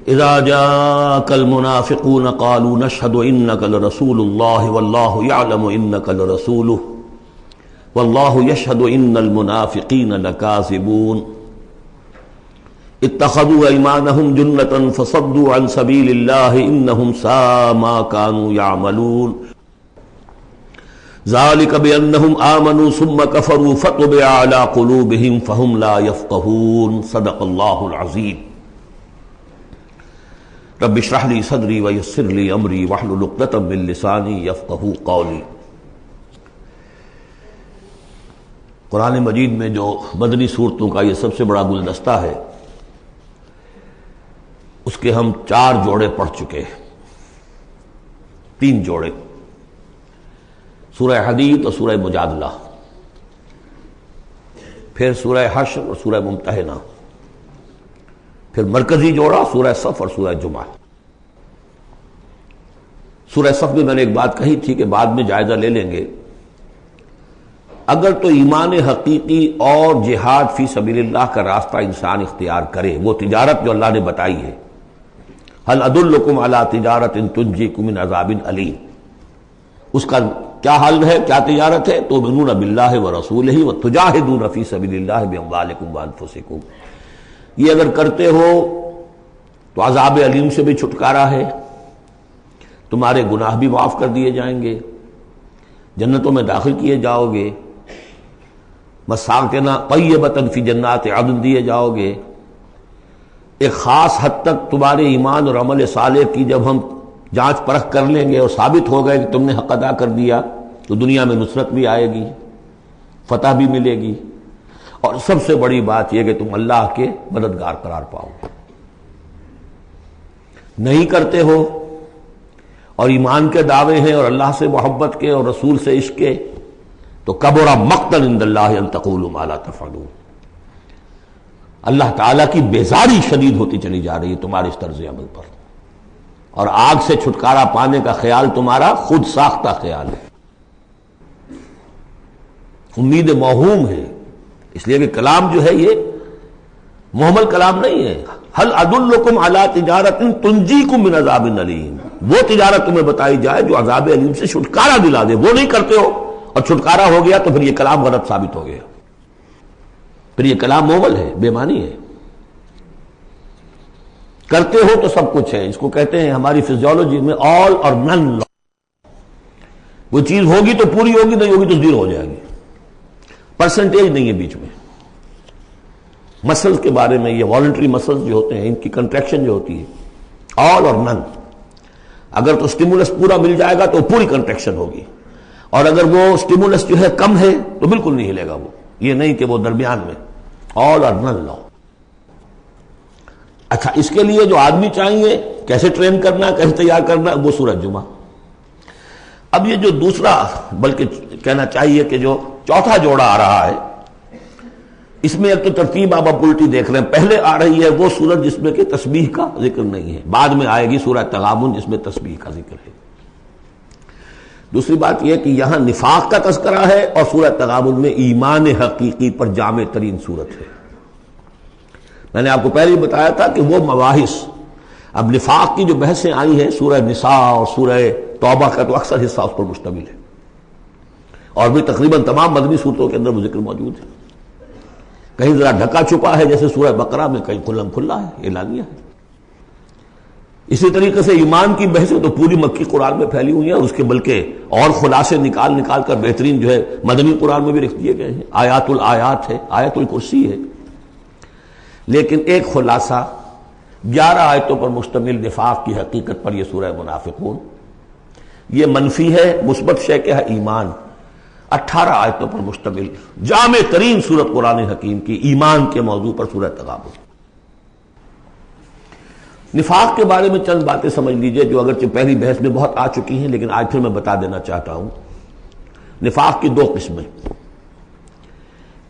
اذا جاءك المنافقون قالوا نشهد انك لرسول الله والله يعلم انك لرسوله والله يشهد ان المنافقين لكاذبون اتخذوا ايمانهم جنة فصدوا عن سبيل الله انهم ساء ما كانوا يعملون ذلك بانهم آمنوا ثم كفروا فطبع على قلوبهم فهم لا يفقهون صدق الله العظيم رب اشرح لي صدري ويسر لي امري واحلل عقدة من لساني يفقهوا قولي۔ قرآن مجید میں جو مدنی صورتوں کا یہ سب سے بڑا گلدستہ ہے، اس کے ہم 4 جوڑے پڑھ چکے ہیں، 3 جوڑے، سورہ حدید اور سورہ مجادلہ، پھر سورہ حشر اور سورہ ممتحنہ، پھر مرکزی جوڑا سورہ صف اور سورہ جمعہ۔ سورہ صف میں نے ایک بات کہی تھی کہ بعد میں جائزہ لے لیں گے، اگر تو ایمان حقیقی اور جہاد فی سبیل اللہ کا راستہ انسان اختیار کرے، وہ تجارت جو اللہ نے بتائی ہے، هل ادلکم علی تجارت تنجیکم من عذاب علیم، اس کا کیا حل ہے، کیا تجارت ہے؟ تؤمنون باللہ ورسولہ وتجاہدون فی سبیل اللہ باموالکم وانفسکم، یہ اگر کرتے ہو تو عذاب علیم سے بھی چھٹکارا ہے، تمہارے گناہ بھی معاف کر دیے جائیں گے، جنتوں میں داخل کیے جاؤ گے، مساکن طیبۃ فی جنات عدن دیے جاؤ گے۔ ایک خاص حد تک تمہارے ایمان اور عمل صالح کی جب ہم جانچ پرکھ کر لیں گے اور ثابت ہو گئے کہ تم نے حق ادا کر دیا، تو دنیا میں نصرت بھی آئے گی، فتح بھی ملے گی، اور سب سے بڑی بات یہ کہ تم اللہ کے مددگار قرار پاؤ گے۔ نہیں کرتے ہو اور ایمان کے دعوے ہیں اور اللہ سے محبت کے اور رسول سے عشق کے، تو کبر مقتا عند اللہ ان تقولوا ما لا تفعلون، اللہ تعالیٰ کی بیزاری شدید ہوتی چلی جا رہی ہے تمہارے اس طرز عمل پر، اور آگ سے چھٹکارا پانے کا خیال تمہارا خود ساختہ خیال ہے، امید موہوم ہے، اس لیے کہ کلام جو ہے یہ محمل کلام نہیں ہے۔ هل ادلکم علی تجارت تنجیکم من عذاب علیم، وہ تجارت تمہیں بتائی جائے جو عذاب علیم سے چھٹکارا دلا دے، وہ نہیں کرتے ہو اور چھٹکارا ہو گیا تو پھر یہ کلام غلط ثابت ہو گیا، پھر یہ کلام محمل ہے، بے معنی ہے۔ کرتے ہو تو سب کچھ ہے، اس کو کہتے ہیں ہماری فزیولوجی میں آل اور نن لا، وہ چیز ہوگی تو پوری ہوگی، نہیں ہوگی تو زیرو ہو جائے گی، پرسنٹیج نہیں ہے بیچ میں۔ مسلز کے بارے میں، یہ والنٹری مسلز جو ہوتے ہیں، ان کی کنٹریکشن جو ہوتی ہے آل اور نن، اگر تو سٹیمولس پورا مل جائے گا تو پوری کنٹریکشن ہوگی، اور اگر وہ سٹیمولس جو ہے کم ہے تو بالکل نہیں ہلے گا وہ، یہ نہیں کہ وہ درمیان میں، آل اور نن لاؤ۔ اچھا، اس کے لیے جو آدمی چاہیے کیسے ٹرین کرنا، کیسے تیار کرنا، وہ سورۃ جمعہ۔ اب یہ جو دوسرا، بلکہ کہنا چاہیے کہ جو چوتھا جوڑا آ رہا ہے، اس میں ایک تو ترتیب آپ الٹی دیکھ رہے ہیں، پہلے آ رہی ہے وہ سورت جس میں کہ تسبیح کا ذکر نہیں ہے، بعد میں آئے گی سورہ تغابن جس میں تسبیح کا ذکر ہے۔ دوسری بات یہ کہ یہاں نفاق کا تذکرہ ہے اور سورہ تغابن میں ایمان حقیقی پر جامع ترین سورت ہے۔ میں نے آپ کو پہلے ہی بتایا تھا کہ وہ مباحث، اب نفاق کی جو بحثیں آئی ہیں سورہ نساء اور سورہ توبہ کا تو اکثر حصہ اس پر مشتمل ہے، اور بھی تقریباً تمام مدنی صورتوں کے اندر وہ ذکر موجود ہے، کہیں ذرا ڈھکا چھپا ہے جیسے سورہ بقرہ میں، کہیں کھلم کھلا ہے، اعلانیہ ہے۔ اسی طریقے سے ایمان کی بحثیں تو پوری مکی قرآن میں پھیلی ہوئی ہیں، اس کے بلکہ اور خلاصے نکال نکال کر بہترین جو ہے مدنی قرآن میں بھی لکھ دیے گئے ہیں، آیات الآیات ہے، آیت الکرسی ہے۔ لیکن ایک خلاصہ 11 آیتوں پر مشتمل نفاق کی حقیقت پر یہ سورہ منافقون، یہ منفی ہے، مثبت شے کیا ہے؟ ایمان۔ 18 آیتوں پر مشتمل جامع ترین سورت قرآن حکیم کی ایمان کے موضوع پر سورہ تغابن۔ نفاق کے بارے میں چند باتیں سمجھ لیجئے جو اگرچہ پہلی بحث میں بہت آ چکی ہیں، لیکن آج پھر میں بتا دینا چاہتا ہوں۔ نفاق کی 2 قسمیں،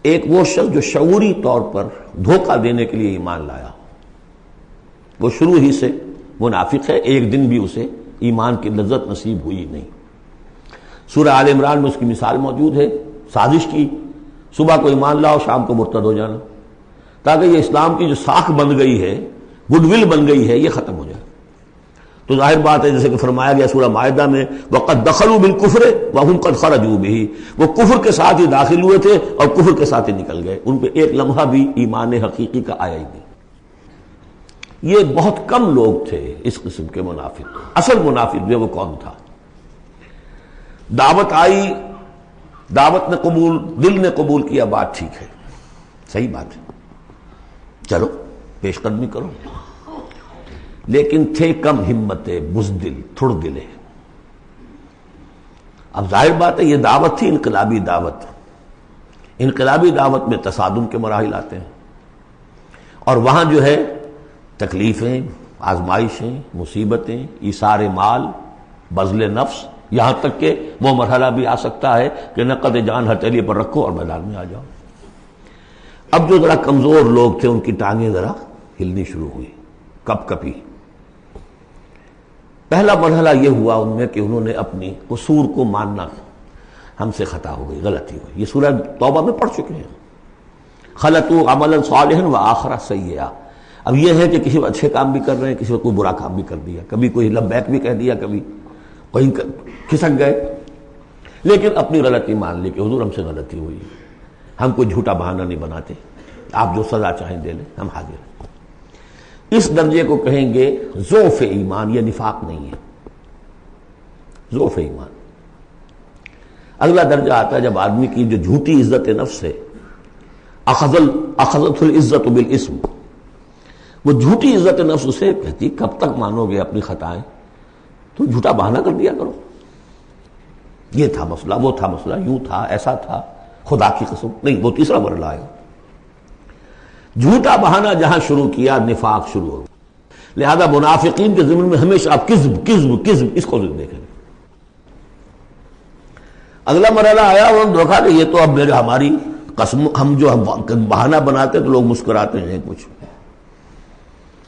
ایک وہ شخص جو شعوری طور پر دھوکہ دینے کے لیے ایمان لایا، وہ شروع ہی سے منافق ہے، ایک دن بھی اسے ایمان کی لذت نصیب ہوئی نہیں۔ سورہ آل عمران میں اس کی مثال موجود ہے، سازش کی، صبح کو ایمان لاؤ، شام کو مرتد ہو جانا، تاکہ یہ اسلام کی جو ساکھ بن گئی ہے گڈ ول بن گئی ہے، یہ ختم ہو جائے۔ تو ظاہر بات ہے جیسے کہ فرمایا گیا سورہ مائدہ میں وَقَدْ دَخَلُوا بِالْكُفْرِ وَهُمْ قَدْ خَرَجُوا بِهِ، وہ کفر کے ساتھ ہی داخل ہوئے تھے اور کفر کے ساتھ ہی نکل گئے، ان پہ ایک لمحہ بھی ایمان حقیقی کا آیا ہی نہیں۔ یہ بہت کم لوگ تھے اس قسم کے منافق۔ اصل منافق جو وہ کون تھا؟ دعوت آئی، دعوت نے قبول، دل نے قبول کیا، بات ٹھیک ہے، صحیح بات ہے، چلو پیش قدمی کرو، لیکن تھے کم ہمتیں، بزدل، تھڑ دلے۔ اب ظاہر بات ہے یہ دعوت تھی انقلابی دعوت، انقلابی دعوت میں تصادم کے مراحل آتے ہیں، اور وہاں جو ہے تکلیفیں، آزمائشیں، مصیبتیں، ایثار مال، بذل نفس، یہاں تک کہ وہ مرحلہ بھی آ سکتا ہے کہ نقد جان ہتھیلی پر رکھو اور میدان میں آ جاؤ۔ اب جو ذرا کمزور لوگ تھے ان کی ٹانگیں ذرا ہلنی شروع ہوئی، کپ کپی۔ پہلا مرحلہ یہ ہوا ان میں کہ انہوں نے اپنی قصور کو ماننا، ہم سے خطا ہو گئی، غلطی ہوئی۔ یہ سورہ توبہ میں پڑھ چکے ہیں، خلطوا عملا صالحا وآخر سیئا۔ اب یہ ہے کہ کسی وقت اچھے کام بھی کر رہے ہیں، کسی وقت کوئی برا کام بھی کر دیا، کبھی کوئی لبیک بھی کہہ دیا، کبھی کہیں کھسک گئے، لیکن اپنی غلطی مان لی کہ حضور ہم سے غلطی ہوئی، ہم کوئی جھوٹا بہانہ نہیں بناتے، آپ جو سزا چاہیں دے لیں، ہم حاضر ہیں۔ اس درجے کو کہیں گے ضعف ایمان، یہ نفاق نہیں ہے، ضعف ایمان۔ اگلا درجہ آتا ہے جب آدمی کی جو جھوٹی عزت نفس ہے، اخذت العزت بالاسم، وہ جھوٹی عزت نفس اسے کہتی کب تک مانو گے اپنی خطائیں، تو جھوٹا بہانہ کر دیا کرو، یہ تھا مسئلہ، وہ تھا مسئلہ، یوں تھا، ایسا تھا، خدا کی قسم نہیں، وہ تیسرا مرحلہ ہے۔ جھوٹا بہانہ جہاں شروع کیا نفاق شروع ہو گیا۔ لہذا منافقین کے ضمن میں ہمیشہ آپ کذب کذب کذب اس کو دیکھیں گے۔ اگلا مرحلہ آیا اور دیکھا کہ یہ تو اب ہماری قسم، ہم جو بہانہ بناتے تو لوگ مسکراتے ہیں، کچھ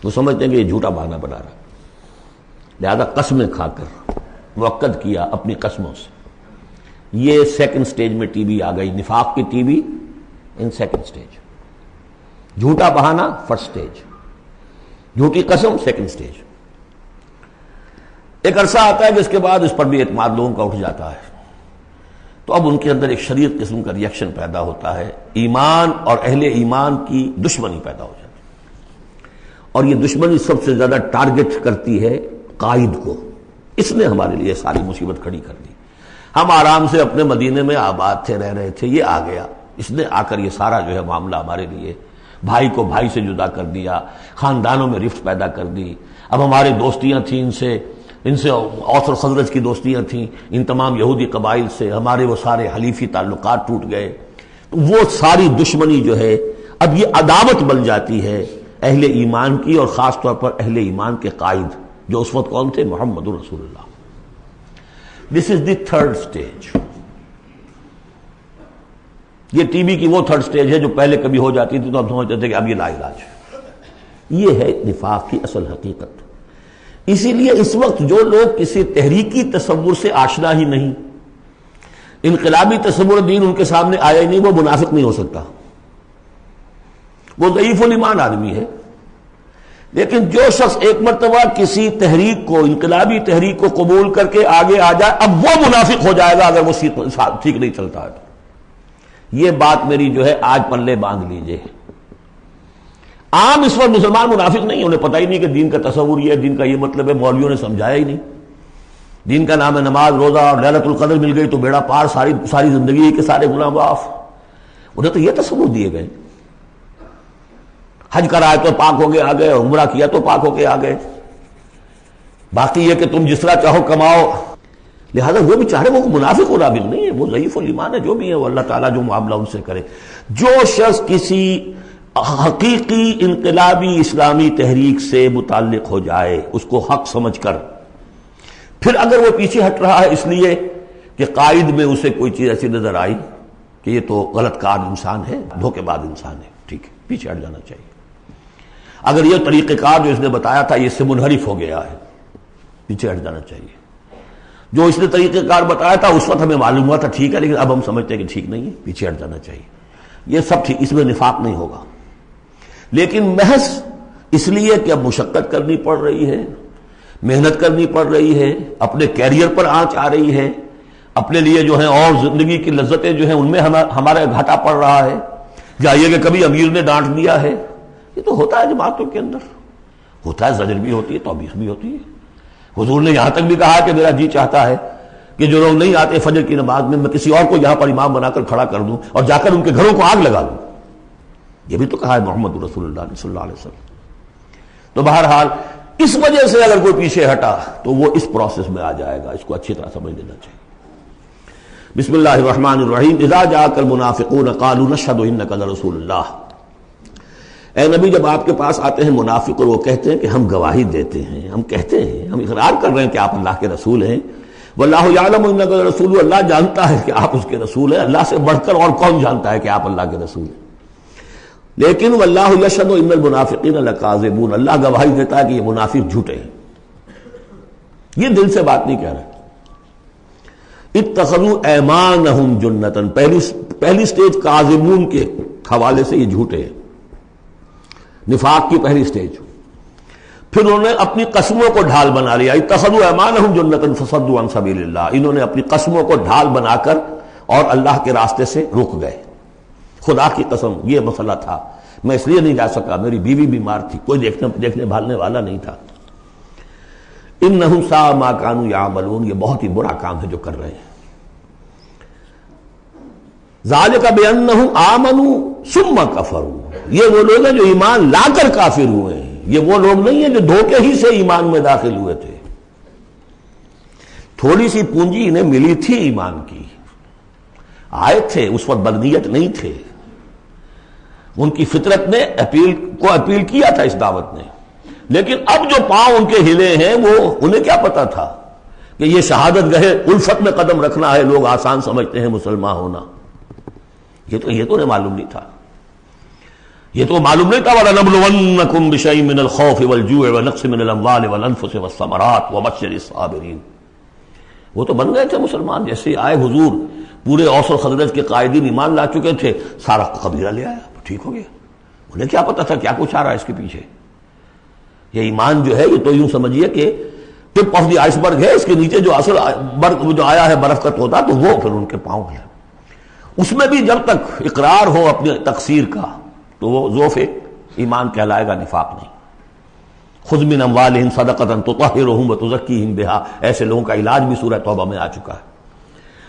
وہ سمجھتے ہیں کہ یہ جھوٹا بہانہ بنا رہا، لہذا قسمیں کھا کر مؤکد کیا اپنی قسموں سے۔ یہ سیکنڈ سٹیج میں ٹی وی آ گئی، نفاق کی T V in second stage, جھوٹا بہانہ فرسٹ سٹیج، جھوٹی قسم سیکنڈ سٹیج۔ ایک عرصہ آتا ہے جس کے بعد اس پر بھی اعتماد لوگوں کا اٹھ جاتا ہے، تو اب ان کے اندر ایک شدید قسم کا ریئیکشن پیدا ہوتا ہے، ایمان اور اہل ایمان کی دشمنی پیدا ہو جاتی ہے، اور یہ دشمنی سب سے زیادہ ٹارگٹ کرتی ہے قائد کو۔ اس نے ہمارے لیے ساری مصیبت کھڑی کر دی، ہم آرام سے اپنے مدینے میں آباد تھے، رہ رہے تھے، یہ آ گیا، اس نے آ کر یہ سارا جو ہے معاملہ ہمارے لیے، بھائی کو بھائی سے جدا کر دیا، خاندانوں میں رفت پیدا کر دی۔ اب ہمارے دوستیاں تھیں ان سے اوس اور خزرج کی دوستیاں تھیں، ان تمام یہودی قبائل سے ہمارے وہ سارے حلیفی تعلقات ٹوٹ گئے، تو وہ ساری دشمنی جو ہے اب یہ عداوت بن جاتی ہے اہل ایمان کی، اور خاص طور پر اہل ایمان کے قائد جو اس وقت کون تھے؟ محمد رسول اللہ۔ دس از دی تھرڈ سٹیج۔ یہ ٹی وی کی وہ تھرڈ سٹیج ہے جو پہلے کبھی ہو جاتی تھی تو ہم سمجھتے تھے کہ اب یہ لا علاج ہے۔ یہ ہے نفاق کی اصل حقیقت۔ اسی لیے اس وقت جو لوگ کسی تحریکی تصور سے آشنا ہی نہیں، انقلابی تصور دین ان کے سامنے آیا ہی نہیں، وہ منافق نہیں ہو سکتا، وہ ضعیف الایمان آدمی ہے۔ لیکن جو شخص ایک مرتبہ کسی تحریک کو، انقلابی تحریک کو قبول کر کے آگے آ جائے، اب وہ منافق ہو جائے گا اگر وہ ٹھیک نہیں چلتا ہے۔ یہ بات میری جو ہے آج پلے باندھ لیجئے۔ عام اس وقت مسلمان منافق نہیں، انہیں پتہ ہی نہیں کہ دین کا تصور یہ ہے، دین کا یہ مطلب ہے، مولویوں نے سمجھایا ہی نہیں۔ دین کا نام ہے نماز، روزہ، اور لیلۃ القدر مل گئی تو بیڑا پار، ساری زندگی کے سارے گناہ معاف۔ انہیں تو یہ تصور دیے گئے، حج کرائے تو پاک ہو کے آ گئے، عمرہ کیا تو پاک ہو کے آ گئے، باقی یہ کہ تم جس طرح چاہو کماؤ۔ لہذا وہ بھی چاہے وہ منافق و نابغ نہیں ہے، وہ ضعیف الایمان ہے، جو بھی ہے وہ اللہ تعالیٰ جو معاملہ ان سے کرے۔ جو شخص کسی حقیقی انقلابی اسلامی تحریک سے متعلق ہو جائے، اس کو حق سمجھ کر، پھر اگر وہ پیچھے ہٹ رہا ہے اس لیے کہ قائد میں اسے کوئی چیز ایسی نظر آئی کہ یہ تو غلط کار انسان ہے، دھوکے باز انسان ہے، ٹھیک ہے، پیچھے ہٹ جانا چاہیے۔ اگر یہ طریقہ کار جو اس نے بتایا تھا یہ اس سے منحرف ہو گیا ہے، پیچھے ہٹ جانا چاہیے۔ جو اس نے طریقہ کار بتایا تھا اس وقت ہمیں معلوم ہوا تھا ٹھیک ہے، لیکن اب ہم سمجھتے ہیں کہ ٹھیک نہیں ہے، پیچھے ہٹ جانا چاہیے۔ یہ سب ٹھیک، اس میں نفاق نہیں ہوگا، لیکن محض اس لیے کہ اب مشقت کرنی پڑ رہی ہے، محنت کرنی پڑ رہی ہے، اپنے کیریئر پر آنچ آ رہی ہے، اپنے لیے جو ہیں اور زندگی کی لذتیں جو ہیں ان میں ہمارا گھاٹا پڑ رہا ہے، جائیے کہ کبھی امیر نے ڈانٹ دیا ہے. یہ تو ہوتا ہے جماعتوں کے اندر، ہوتا ہے، زجر بھی ہوتی ہے، توبیخ بھی ہوتی ہے. حضور نے یہاں تک بھی کہا کہ میرا جی چاہتا ہے کہ جو لوگ نہیں آتے فجر کی نماز میں کسی اور کو یہاں پر امام بنا کر کھڑا کر دوں اور جا کر ان کے گھروں کو آگ لگا دوں. یہ بھی تو کہا ہے محمد رسول اللہ صلی اللہ علیہ وسلم. تو بہرحال اس وجہ سے اگر کوئی پیچھے ہٹا تو وہ اس پروسیس میں آ جائے گا، اس کو اچھی طرح سمجھ لینا چاہیے. بسم اللہ الرحمن الرحیم. اذا جاءك المنافقون قالوا نشهد انك لرسول اللہ. اے نبی جب آپ کے پاس آتے ہیں منافق اور وہ کہتے ہیں کہ ہم گواہی دیتے ہیں، ہم کہتے ہیں، ہم اقرار کر رہے ہیں کہ آپ اللہ کے رسول ہیں. واللہ یعلم انک لرسول، اللہ جانتا ہے کہ آپ اس کے رسول ہیں. اللہ سے بڑھ کر اور کون جانتا ہے کہ آپ اللہ کے رسول ہیں. لیکن واللہ یشہد ان المنافقین لکاذبون، اللہ گواہی دیتا ہے کہ یہ منافق جھوٹے ہیں. یہ دل سے بات نہیں کہہ رہے. اتخذوا ایمانہم جنۃ، پہلی سٹیج کاذبون کے حوالے سے یہ جھوٹے ہیں، نفاق کی پہلی سٹیج. پھر انہوں نے اپنی قسموں کو ڈھال بنا لیا. اتخذوا ایمانہم جنۃ فصدوا عن سبیل اللہ، انہوں نے اپنی قسموں کو ڈھال بنا کر اور اللہ کے راستے سے رک گئے. خدا کی قسم یہ مسئلہ تھا، میں اس لیے نہیں جا سکا، میری بیوی بیمار تھی، کوئی دیکھنے بھالنے والا نہیں تھا. انہم ساء ما کانوا یعملون، یہ بہت ہی برا کام ہے جو کر رہے ہیں. ذالک بانہم آمنوا ثم کفروا، یہ وہ لوگ ہیں جو ایمان لا کر کافر ہوئے ہیں. یہ وہ لوگ نہیں ہیں جو دھوکے ہی سے ایمان میں داخل ہوئے تھے. تھوڑی سی پونجی انہیں ملی تھی ایمان کی، آئے تھے، اس وقت بدنیت نہیں تھے، ان کی فطرت نے اپیل کیا تھا اس دعوت نے. لیکن اب جو پاؤں ان کے ہلے ہیں وہ انہیں کیا پتا تھا کہ یہ شہادت گاہ الفت میں قدم رکھنا ہے. لوگ آسان سمجھتے ہیں مسلمان ہونا، یہ تو انہیں معلوم نہیں تھا. یہ تو معلوم نہیں تھا وَلَنَبْلُوَنَّكُمْ بِشَيْءٍ مِّنَ الْخَوْفِ وَالْجُوعِ وَنَقْصٍ مِّنَ الْأَمْوَالِ وَالْأَنفُسِ وَالثَّمَرَاتِ وَبَشِّرِ الصَّابِرِينَ. وہ تو بن گئے تھے مسلمان. جیسے آئے حضور، پورے اوس و خزرج کے قائدین ایمان لا چکے تھے، سارا قبیلہ لے آیا، ٹھیک ہو گیا. انہیں کیا پتا تھا کیا کچھ آ رہا ہے اس کے پیچھے. یہ ایمان جو ہے یہ تو یوں سمجھیے کہ ٹپ آف دی آئس برگ ہے، اس کے نیچے جو اصل جو آیا ہے برف کا تودا، تو وہ پھر ان کے پاؤں ہے. اس میں بھی جب تک اقرار ہو اپنے تقصیر کا تو وہ ذوف ایمان کہلائے گا، نفاق نہیں. خذ من اموالہم صدقۃ تطہرہم وتزکیہم بہا، ایسے لوگوں کا علاج بھی سورہ توبہ میں آ چکا ہے.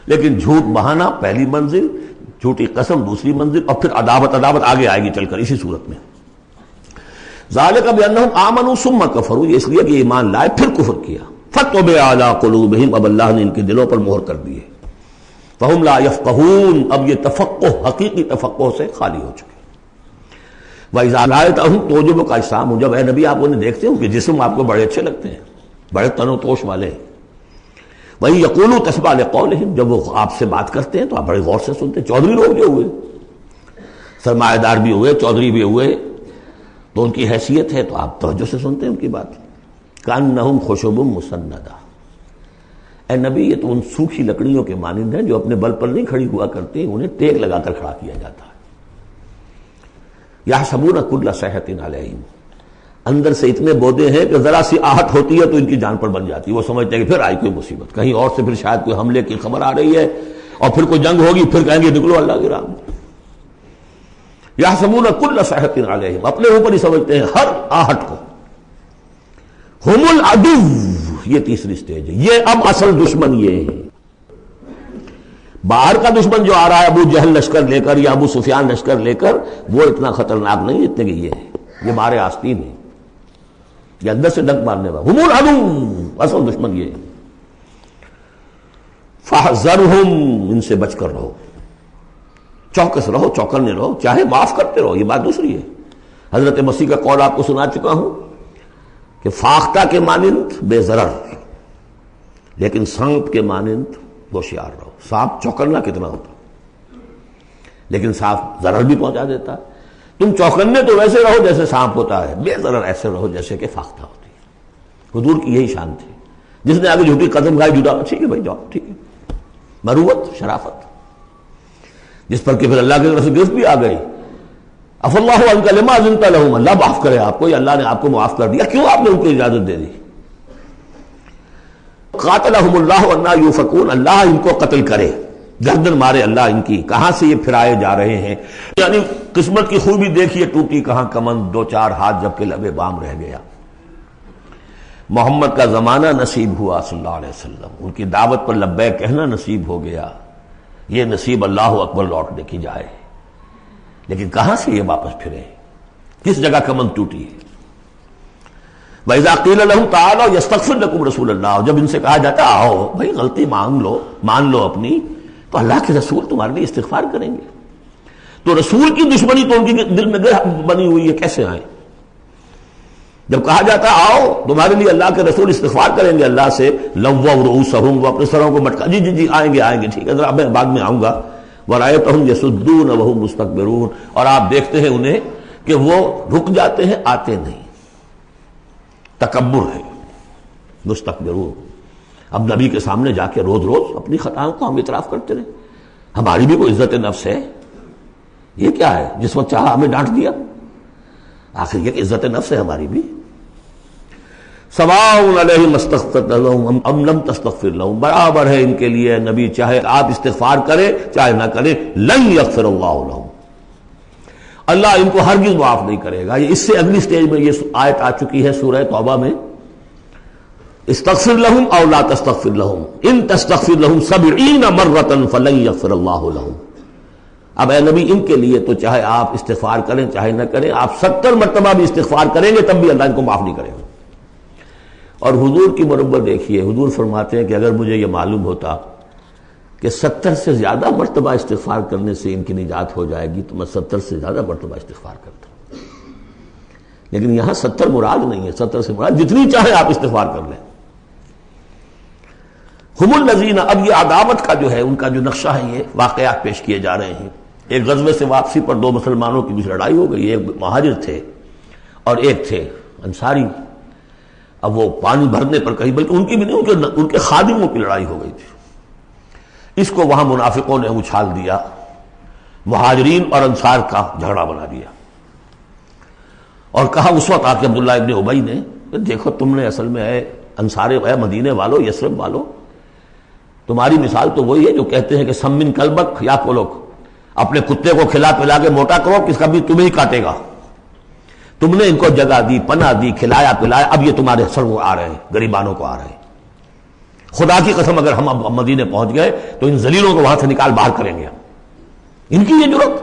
لیکن جھوٹ بہانا پہلی منزل، جھوٹی قسم دوسری منزل، اور پھر عداوت آگے آئے گی چل کر اسی صورت میں. ذالک بانہم آمنوا ثم کفروا، یہ اس لیے کہ ایمان لائے پھر کفر کیا. فطبع علی قلوبہم، اب اللہ نے ان کے دلوں پر مہر کر دی ہے. فہم لا یفقہون، اب یہ تفقہ حقیقی تفقہ سے خالی ہو چکے. وَإِذَا رَأَيْتَهُمْ تُعْجِبُكَ أَجْسَامُهُمْ، جب اے نبی آپ انہیں دیکھتے ہو کہ جسم آپ کو بڑے اچھے لگتے ہیں، بڑے تن و توش والے. وَإِن يَقُولُوا تَسْمَعْ لِقَوْلِهِمْ، جب وہ آپ سے بات کرتے ہیں تو آپ بڑے غور سے سنتے ہیں. چودھری لوگ جو ہوئے، سرمایہ دار بھی ہوئے، چودھری بھی ہوئے، تو ان کی حیثیت ہے تو آپ توجہ سے سنتے ہیں ان کی بات. كَأَنَّهُمْ خُشُبٌ مُّسَنَّدَةٌ، اے نبی یہ تو ان سوکھی لکڑیوں کے مانند ہیں جو اپنے بل پر نہیں کھڑی ہوا کرتی، انہیں ٹیک لگا کر کھڑا کیا جاتا ہے. یحسبون کل صیحۃ علیہم، اندر سے اتنے بودے ہیں کہ ذرا سی آہٹ ہوتی ہے تو ان کی جان پر بن جاتی ہے. وہ سمجھتے ہیں کہ پھر آئی کوئی مصیبت، کہیں اور سے پھر شاید کوئی حملے کی خبر آ رہی ہے اور پھر کوئی جنگ ہوگی، پھر کہیں گے نکلو اللہ کی راہ میں. یحسبون کل صیحۃ علیہم، اپنے اوپر ہی سمجھتے ہیں ہر آہٹ کو. ہم العدو، یہ تیسری سٹیج ہے. یہ اب اصل دشمن یہ ہے. باہر کا دشمن جو آ رہا ہے ابو جہل لشکر لے کر یا ابو سفیان لشکر لے کر، وہ اتنا خطرناک نہیں جتنے کہ یہ ہے. یہ مارے آستین ہے، یہ اندر سے ڈنک مارنے والا. ہم العدو، اصل دشمن یہ ہے. فاحذرہم، ان سے بچ کر رہو، چوکس رہو، چوکنے رہو، چاہے معاف کرتے رہو. یہ بات دوسری ہے. حضرت مسیح کا قول آپ کو سنا چکا ہوں کہ فاختہ کے مانند بے ضرر، لیکن سانپ کے مانند ہوشیار رہو. سانپ چوکنا کتنا ہوتا، لیکن سانپ ضرر بھی پہنچا دیتا ہے. تم چوکنے تو ویسے رہو جیسے سانپ ہوتا ہے، بے ضرر ایسے رہو جیسے کہ فاختہ ہوتی ہے. حضور کی یہی شان تھی. جس نے آگے جھوٹی قدم کھائی، جھوٹا ٹھیک ہے بھائی جاؤ، ٹھیک ہے. مروت، شرافت، جس پر کہ پھر اللہ کی طرف سے گرفت بھی آ گئی اف اللہ عنک لما اذنت لهم، اللہ معاف کرے آپ کو، یا اللہ نے آپ کو معاف کر دیا، کیوں آپ نے ان کو اجازت دے دی؟ قاتلہم اللہ انا یؤفکون، اللہ ان کو قتل کرے، گردن مارے اللہ ان کی، کہاں سے یہ پھرائے جا رہے ہیں۔ یعنی قسمت کی خوبی دیکھیے، ٹوٹی کہاں کمند، دو چار ہاتھ جب کہ لبے بام رہ گیا۔ محمد کا زمانہ نصیب ہوا صلی اللہ علیہ وسلم، ان کی دعوت پر لبیک کہنا نصیب ہو گیا، یہ نصیب اللہ اکبر لوٹنے کی جائے، لیکن کہاں سے یہ واپس پھرے، کس جگہ کمند ٹوٹی ہے؟ وَإِذَا قِيلَ لَهُمْ تَعَالَوْا يَسْتَغْفِرْ لَكُمْ رَسُولُ اللَّهُ، جب ان سے کہا جاتا آؤ بھائی غلطی مان لو اپنی، تو اللہ کے رسول تمہارے لیے استغفار کریں گے۔ تو رسول کی دشمنی تو ان کے دل میں بنی ہوئی ہے، کیسے آئیں؟ جب کہا جاتا آؤ تمہارے لیے اللہ کے رسول استغفار کریں گے اللہ سے، لَوَّوْا رُؤُوسَهُمْ، وہ اپنے سروں کو مٹکا، جی آئیں گے ٹھیک ہے ذرا میں بعد میں آؤں گا، وَرَأَيْتَهُمْ يَصُدُّونَ وَهُمْ مُسْتَكْبِرُونَ، اور آپ دیکھتے ہیں انہیں کہ وہ رک جاتے ہیں، آتے نہیں، تکبر ہے، مستکبرون۔ اب نبی کے سامنے جا کے روز اپنی خطاؤں کو ہم اعتراف کرتے رہے، ہماری بھی کوئی عزت نفس ہے، یہ کیا ہے جس وقت چاہا ہمیں ڈانٹ دیا، آخر یہ کہ عزت نفس ہے ہماری بھی۔ سواء علیہم استغفرت لہم ام لم تستغفر لہم، برابر ہے ان کے لیے نبی چاہے آپ استغفار کریں چاہے نہ کریں، لن یغفر اللہ لہم، اللہ ان کو ہرگز معاف نہیں کرے گا۔ اس سے اگلی سٹیج میں یہ آیت آ چکی ہے سورہ توبہ میں، استغفر لہم او لا تستغفر لہم ان تستغفر لہم 70 مرۃ فلن یغفر اللہ لہم۔ اب اے نبی ان کے لیے تو چاہے آپ استغفار کریں چاہے نہ کریں، آپ 70 مرتبہ بھی استغفار کریں گے تب بھی اللہ ان کو معاف نہیں کرے گا۔ اور حضور کی مربت دیکھیے، حضور فرماتے ہیں کہ اگر مجھے یہ معلوم ہوتا کہ 70 سے زیادہ مرتبہ استغفار کرنے سے ان کی نجات ہو جائے گی تو میں 70 سے زیادہ مرتبہ استغفار کرتا، لیکن یہاں 70 مراد نہیں ہے، 70 سے مراد جتنی چاہے آپ استغفار کر لیں۔ ہم الذین، اب یہ عداوت کا جو ہے ان کا جو نقشہ ہے، یہ واقعات پیش کیے جا رہے ہیں۔ ایک غزوے سے واپسی پر دو مسلمانوں کی بیچ لڑائی ہو گئی، ایک مہاجر تھے اور ایک تھے انصاری۔ اب وہ پانی بھرنے پر کہیں، بلکہ ان کی بھی نہیں، ان کے خادموں کی لڑائی ہو گئی تھی۔ اس کو وہاں منافقوں نے اچھال دیا، مہاجرین اور انصار کا جھگڑا بنا دیا، اور کہا اس وقت آ کے عبداللہ ابن ابی نے، دیکھو تم نے اصل میں اے انصار، اے مدینے والو، یثرب والو، تمہاری مثال تو وہی ہے جو کہتے ہیں کہ سمن کلبک یا کولک، اپنے کتے کو کھلا پلا کے موٹا کرو، کس کا بھی تمہیں ہی کاٹے گا۔ تم نے ان کو جگہ دی، پناہ دی، کھلایا پلایا، اب یہ تمہارے سر کو آ رہے ہیں، غریبانوں کو آ رہے ہیں۔ خدا کی قسم اگر ہم اب مدینے پہنچ گئے تو ان ذلیلوں کو وہاں سے نکال باہر کریں گے۔ ان کی یہ جرات،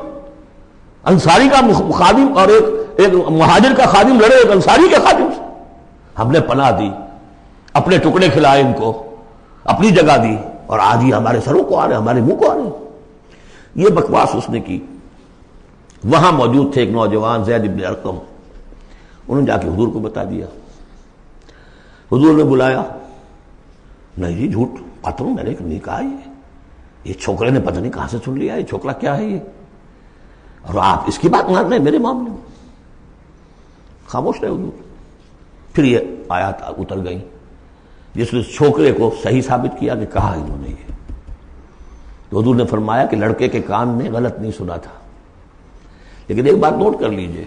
انصاری کا خادم اور ایک مہاجر کا خادم لڑے ایک انصاری کے خادم سے، ہم نے پناہ دی، اپنے ٹکڑے کھلائے، ان کو اپنی جگہ دی، اور آج ہی ہمارے سروں کو آ رہے ہیں، ہمارے منہ کو آ رہے ہیں۔ یہ بکواس اس نے کی۔ وہاں موجود تھے ایک نوجوان زید بن ارقم، انہوں نے جا کے حضور کو بتا دیا۔ حضور نے بلایا، نہیں جی جھوٹ قطر میں نے نہیں کہا، یہ چھوکرے نے پتہ نہیں کہاں سے سن لیا، یہ چھوکرا کیا ہے یہ، اور آپ اس کی بات مان رہے ہیں میرے معاملے میں۔ خاموش رہے حضور۔ پھر یہ آیات اتر گئی جس نے چھوکرے کو صحیح ثابت کیا کہ کہا انہوں نے یہ۔ تو حضور نے فرمایا کہ لڑکے کے کان نے غلط نہیں سنا تھا، لیکن ایک بات نوٹ کر لیجئے،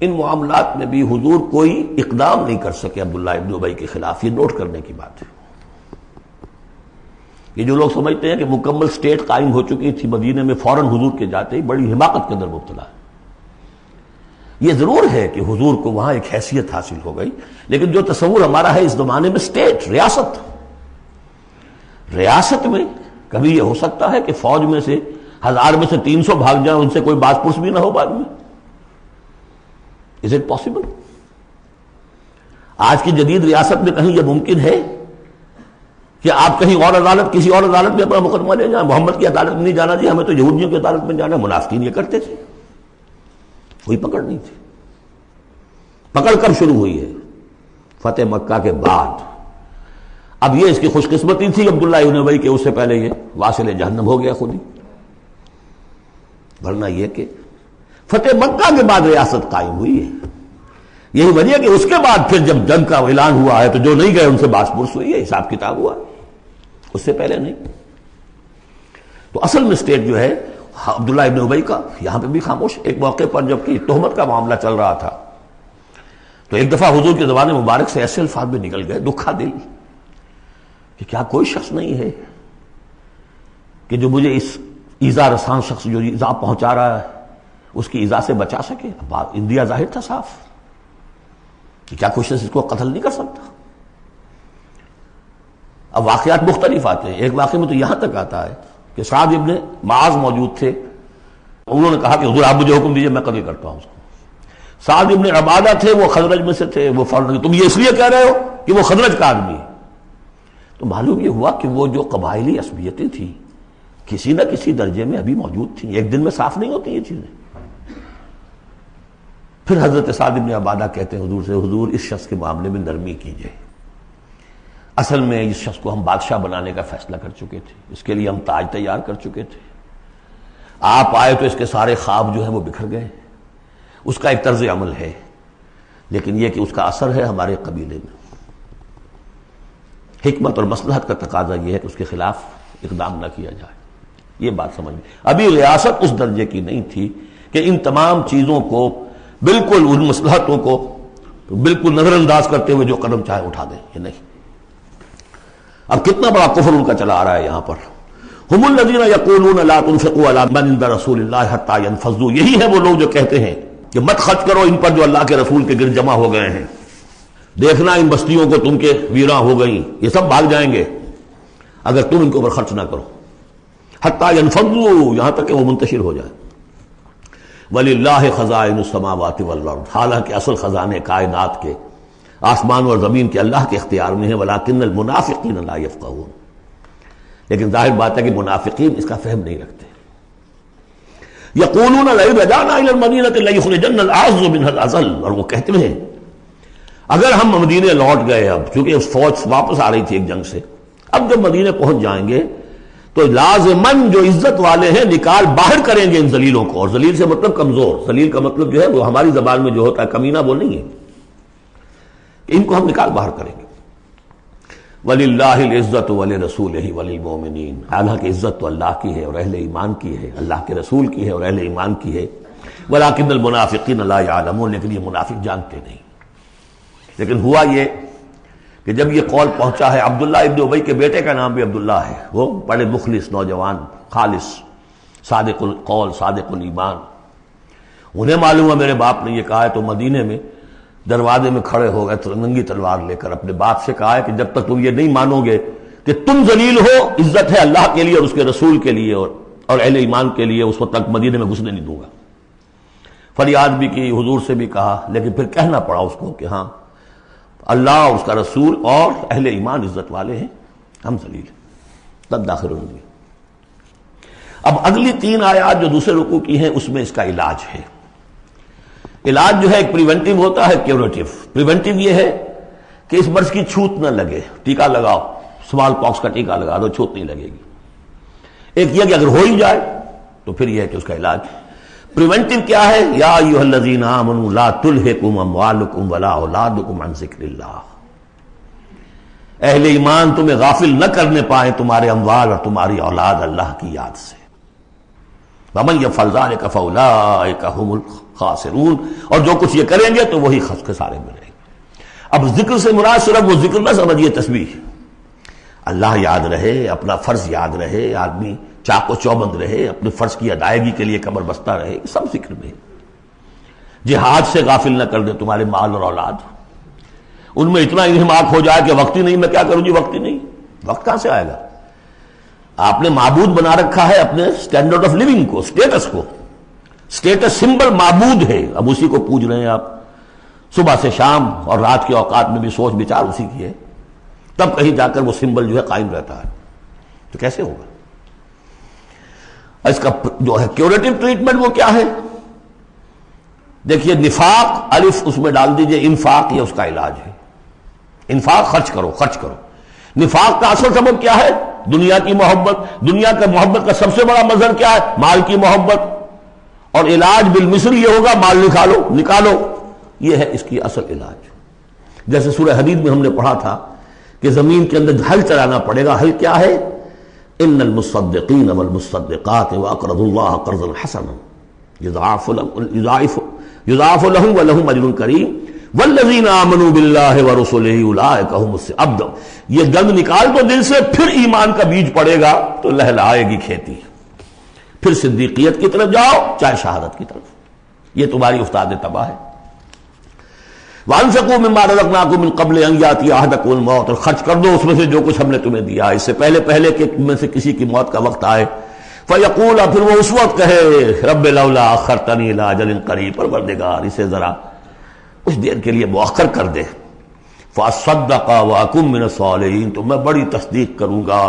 ان معاملات میں بھی حضور کوئی اقدام نہیں کر سکے عبداللہ ابن ابی کے خلاف، یہ نوٹ کرنے کی بات ہے۔ یہ جو لوگ سمجھتے ہیں کہ مکمل سٹیٹ قائم ہو چکی تھی مدینے میں، فوراً حضور کے جاتے ہی بڑی حماقت کے اندر مبتلا ہے۔ یہ ضرور ہے کہ حضور کو وہاں ایک حیثیت حاصل ہو گئی، لیکن جو تصور ہمارا ہے اس زمانے میں سٹیٹ، ریاست میں کبھی یہ ہو سکتا ہے کہ فوج میں سے 1000 میں سے 300 بھاگ جائیں، ان سے کوئی باز پرس بھی نہ ہو بعد میں؟ Is it possible؟ آج کی جدید ریاست میں کہیں یہ ممکن ہے کہ آپ کہیں اور عدالت، کسی اور عدالت میں اپنا مقدمہ لے جائیں؟ محمد کی عدالت میں نہیں جانا جی، ہمیں تو یہودیوں کی عدالت میں جانا۔ منافقین یہ کرتے تھے، کوئی پکڑ نہیں تھی۔ پکڑ کب شروع ہوئی ہے؟ فتح مکہ کے بعد۔ اب یہ اس کی خوش قسمتی تھی عبداللہ ابن ابی کہ اس سے پہلے یہ واصل جہنم ہو گیا خود ہی، ورنہ یہ کہ فتح مکہ کے بعد ریاست قائم ہوئی ہے۔ یہی وجہ کہ اس کے بعد پھر جب جنگ کا اعلان ہوا ہے تو جو نہیں گئے ان سے باس پرس ہوئی ہے، حساب کتاب ہوا، اس سے پہلے نہیں۔ تو اصل میں اسٹیٹ جو ہے عبداللہ ابن ابی کا یہاں پہ بھی خاموش. ایک موقع پر جب کہ تہمت کا معاملہ چل رہا تھا تو ایک دفعہ حضور کی زبان مبارک سے ایسے الفاظ بھی نکل گئے دکھا دل کہ کیا کوئی شخص نہیں ہے کہ جو مجھے اس ایذا رسان شخص جو ایذا پہنچا رہا ہے اس کی ایذا سے بچا سکے. بات اندیا ظاہر تھا صاف کہ کیا کوئی شخص اس کو قتل نہیں کر سکتا. اب واقعات مختلف آتے ہیں. ایک واقعے میں تو یہاں تک آتا ہے کہ سعد ابن معاذ موجود تھے, انہوں نے کہا کہ حضور آپ مجھے حکم دیجیے میں قتل کرتا ہوں اس کو. سعد ابن عبادہ تھے, وہ خزرج میں سے تھے, وہ فوراً تم یہ اس لیے کہہ رہے ہو کہ وہ خزرج کا آدمی ہے. تو معلوم یہ ہوا کہ وہ جو قبائلی عصبیتیں تھیں کسی نہ کسی درجے میں ابھی موجود تھیں, ایک دن میں صاف نہیں ہوتی یہ چیزیں. پھر حضرت سعد ابن عبادہ کہتے ہیں حضور سے, حضور اس شخص کے معاملے میں نرمی کیجئے, اصل میں اس شخص کو ہم بادشاہ بنانے کا فیصلہ کر چکے تھے, اس کے لیے ہم تاج تیار کر چکے تھے, آپ آئے تو اس کے سارے خواب جو ہیں وہ بکھر گئے. اس کا ایک طرز عمل ہے لیکن یہ کہ اس کا اثر ہے ہمارے قبیلے میں. حکمت اور مصلحت کا تقاضا یہ ہے کہ اس کے خلاف اقدام نہ کیا جائے. یہ بات سمجھ میں ابھی ریاست اس درجے کی نہیں تھی کہ ان تمام چیزوں کو بالکل ان مصلحتوں کو بالکل نظر انداز کرتے ہوئے جو قدم چاہے اٹھا دیں, یہ نہیں. اب کتنا بڑا کفر ان کا چلا آ رہا ہے یہاں پر. ہم الذین یقولون لا تنفقوا علی من عند رسول اللہ حتی ینفضوا, یہی ہے وہ لوگ جو کہتے ہیں کہ مت خرچ کرو ان پر جو اللہ کے رسول کے گرد جمع ہو گئے ہیں. دیکھنا ان بستیوں کو تم کے ویراں ہو گئیں, یہ سب بھاگ جائیں گے اگر تم ان کے اوپر خرچ نہ کرو. حتی ینفضوا, یہاں تک کہ وہ منتشر ہو جائے. وَلِلَّهِ خَزَائِنُ السَّمَاوَاتِ وَالْأَرْضِ, حالانکہ اصل خزانے کائنات کے آسمان اور زمین کے اللہ کے اختیار میں ہیں. وَلَٰكِنَّ الْمُنَافِقِينَ لَا يَفْقَهُونَ, لیکن ظاہر بات ہے کہ منافقین اس کا فہم نہیں رکھتے. يَقُولُونَ لَئِن رَجَعْنَا إِلَى الْمَدِينَةِ لَيُخْرِجَنَّ الْأَعَزُّ مِنْهَا الْأَذَلَّ, اور وہ کہتے ہیں اگر ہم مدینے لوٹ گئے, اب چونکہ فوج واپس آ رہی تھی ایک جنگ سے, اب جب مدینے پہنچ جائیں گے تو لازماً جو عزت والے ہیں نکال باہر کریں گے ان ذلیلوں کو. اور ذلیل سے مطلب کمزور, ذلیل کا مطلب جو ہے وہ ہماری زبان میں جو ہوتا ہے کمینہ وہ نہیں ہے, کہ ان کو ہم نکال باہر کریں گے. وَلِلَّهِ الْعِزَّةُ وَلِرَسُولِهِ وَلِلْمُؤْمِنِينَ, حالانکہ عزت تو اللہ کی ہے اور اہل ایمان کی ہے, اللہ کے رسول کی ہے اور اہل ایمان کی ہے. وَلَٰكِنَّ الْمُنَافِقِينَ لَا يَعْلَمُونَ, لیکن یہ منافق جانتے نہیں. لیکن ہوا یہ کہ جب یہ قول پہنچا ہے, عبداللہ ابن ابی کے بیٹے کا نام بھی عبداللہ ہے, وہ بڑے مخلص نوجوان, خالص, صادق القول, صادق الایمان. انہیں معلوم ہے میرے باپ نے یہ کہا ہے, تو مدینے میں دروازے میں کھڑے ہو گئے ننگی تلوار لے کر, اپنے باپ سے کہا ہے کہ جب تک تم یہ نہیں مانو گے کہ تم ذلیل ہو, عزت ہے اللہ کے لیے اور اس کے رسول کے لیے اور اہل ایمان کے لیے, اس وقت تک مدینے میں گھسنے نہیں دوں گا. فریاد بھی کی, حضور سے بھی کہا, لیکن پھر کہنا پڑا اس کو کہ ہاں اللہ اس کا رسول اور اہل ایمان عزت والے ہیں, ہم ذلیل ہیں. تب داخل ہوگی. اب اگلی 3 آیات جو دوسرے رکوع کی ہیں اس میں اس کا علاج ہے. علاج جو ہے ایک پریونٹیو ہوتا ہے, کیوریٹیو. پریونٹیو یہ ہے کہ اس مرض کی چھوت نہ لگے, ٹیکا لگاؤ, اسمال پاکس کا ٹیکا لگا دو, چھوت نہیں لگے گی. ایک یہ کہ اگر ہو ہی جائے تو پھر یہ ہے کہ اس کا علاج. پریونٹیو کیا ہے؟ یا ایھا الذین آمنوا لا تلھکم اموالکم ولا اولادکم عن ذکر اللہ, اہل ایمان تمہیں غافل نہ کرنے پائیں تمہارے اموال اور تمہاری اولاد اللہ کی یاد سے. ومن یفعل ذلک فاولئک هم الخاسرون, اور جو کچھ یہ کریں گے تو وہی خسارے میں رہیں گے. اب ذکر سے مراد صرف وہ ذکر نہ سمجھیے تسبیح, اللہ یاد رہے, اپنا فرض یاد رہے, آدمی چاق و چوبند رہے, اپنے فرض کی ادائیگی کے لیے کمر بستہ رہے, سب ذکر میں. جہاد سے غافل نہ کر دیں تمہارے مال اور اولاد, ان میں اتنا انہماک ہو جائے کہ وقت ہی نہیں, میں کیا کروں جی, وقت ہی نہیں. وقت کہاں سے آئے گا؟ آپ نے معبود بنا رکھا ہے اپنے سٹینڈرڈ آف لیونگ کو, سٹیٹس کو. سٹیٹس سمبل معبود ہے, اب اسی کو پوج رہے ہیں آپ صبح سے شام, اور رات کے اوقات میں بھی سوچ بچار اسی کی ہے, تب کہیں جا کر وہ سمبل جو ہے قائم رہتا ہے. تو کیسے ہوگا؟ اس کا جو ہے کیوریٹو ٹریٹمنٹ وہ کیا ہے؟ دیکھیے, نفاق الف اس میں ڈال دیجئے, انفاق یہ اس کا علاج ہے. انفاق خرچ کرو, خرچ کرو. نفاق کا اصل سبب کیا ہے؟ دنیا کی محبت. دنیا کا محبت کا سب سے بڑا مظہر کیا ہے؟ مال کی محبت. اور علاج بالمثل یہ ہوگا, مال نکالو, نکالو. یہ ہے اس کی اصل علاج. جیسے سورہ حدید میں ہم نے پڑھا تھا کہ زمین کے اندر ہل چلانا پڑے گا. ہل کیا ہے؟ ان المصدقین والمصدقات واقرضوا اللہ قرضا حسنا یضاعف لهم ولهم اجر کریم والذین آمنوا باللہ ورسلہ اولئک هم اب یہ گند نکال دو دل سے، پھر ایمان کا بیج پڑے گا تو لہلائے گی کھیتی، پھر صدیقیت کی طرف جاؤ چاہے شہادت کی طرف، یہ تمہاری استاد تباہ ہے۔ وَأَنفِقُوا مِمَّا رَزَقْنَاكُم مِّن قَبْلِ أَن يَأْتِيَ أَحَدَكُمُ الْمَوْتُ، اور خرچ کر دو اس میں سے جو کچھ ہم نے تمہیں دیا ہے، اس سے پہلے کہ میں سے کسی کی موت کا وقت آئے۔ فَيَقُولَ، پھر وہ اس وقت کہے رب لولا أَخَّرْتَنِي إِلَىٰ أَجَلٍ قَرِيبٍ، پروردگار اسے ذرا کچھ دیر کے لیے مؤخر کر دے۔ فَأَصَّدَّقَ وَأَكُن مِّنَ الصَّالِحِينَ، تو میں بڑی تصدیق کروں گا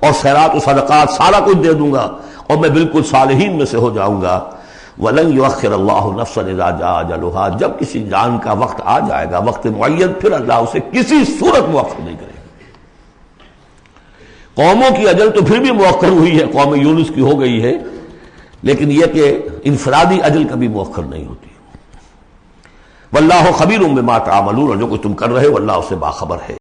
اور خیرات و صدقات سارا کچھ دے دوں گا اور میں بالکل صالحین میں سے ہو جاؤں گا۔ وَلَن يُؤَخِّرَ اللَّهُ نَفْسًا إِذَا جَاءَ أَجَلُهَا، جب کسی جان کا وقت آ جائے گا، وقت معین، پھر اللہ اسے کسی صورت مؤخر نہیں کرے گا۔ قوموں کی اجل تو پھر بھی مؤخر ہوئی ہے، قوم یونس کی ہو گئی ہے، لیکن یہ کہ انفرادی اجل کبھی مؤخر نہیں ہوتی۔ واللہ خبیر بما تعملون، اور جو کچھ تم کر رہے ہو اللہ اس سے باخبر ہے۔